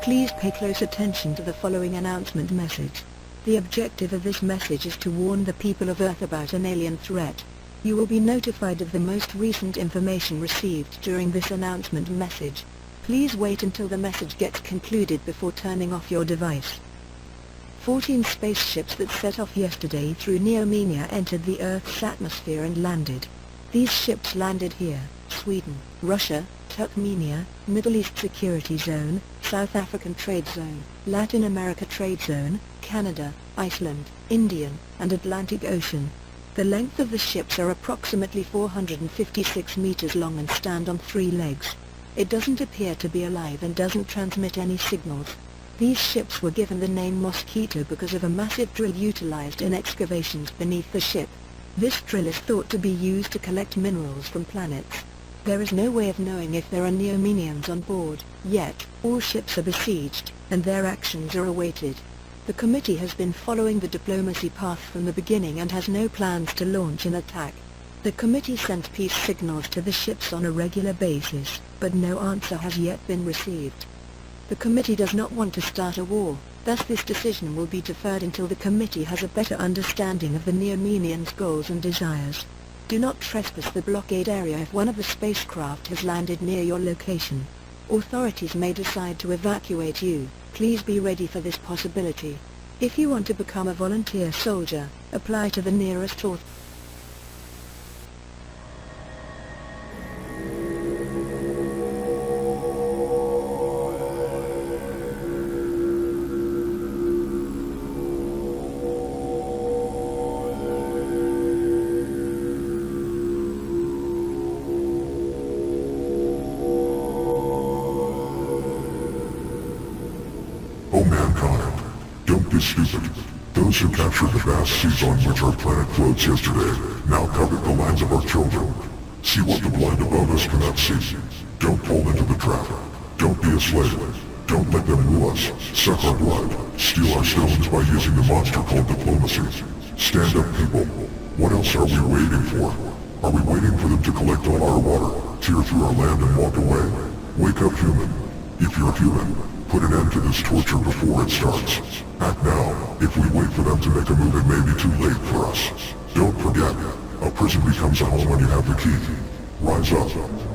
Please pay close attention to the following announcement message. The objective of this message is to warn the people of Earth about an alien threat. You will be notified of the most recent information received during this announcement message. Please wait until the message gets concluded before turning off your device. 14 spaceships that set off yesterday through Neomenia entered the Earth's atmosphere and landed. These ships landed here: Sweden, Russia, Turkmenia, Middle East Security Zone, South African Trade Zone, Latin America Trade Zone, Canada, Iceland, Indian, and Atlantic Ocean. The length of the ships are approximately 456 meters long and stand on 3 legs. It doesn't appear to be alive and doesn't transmit any signals. These ships were given the name Mosquito because of a massive drill utilized in excavations beneath the ship. This drill is thought to be used to collect minerals from planets. There is no way of knowing if there are neomenians on board, yet all ships are besieged, and their actions are awaited. The committee has been following the diplomacy path from the beginning and has no plans to launch an attack. The committee sends peace signals to the ships on a regular basis, but no answer has yet been received. The committee does not want to start a war, thus this decision will be deferred until the committee has a better understanding of the neomenians' goals and desires. Do not trespass the blockade area if one of the spacecraft has landed near your location. Authorities may decide to evacuate you. Please be ready for this possibility. If you want to become a volunteer soldier, apply to the nearest authority. O mankind, don't be stupid. Those who captured the vast seas on which our planet floats yesterday now cover the lands of our children. See what the blind above us cannot see. Don't fall into the trap. Don't be a slave. Don't let them rule us, suck our blood, steal our stones by using the monster called diplomacy. Stand up, people. What else are we waiting for? Are we waiting for them to collect all our water, tear through our land and walk away? Wake up, human. If you're human, put an end to this torture before it starts. Act now. If we wait for them to make a move, it may be too late for us. Don't forget, a prison becomes a home when you have the key. Rise up.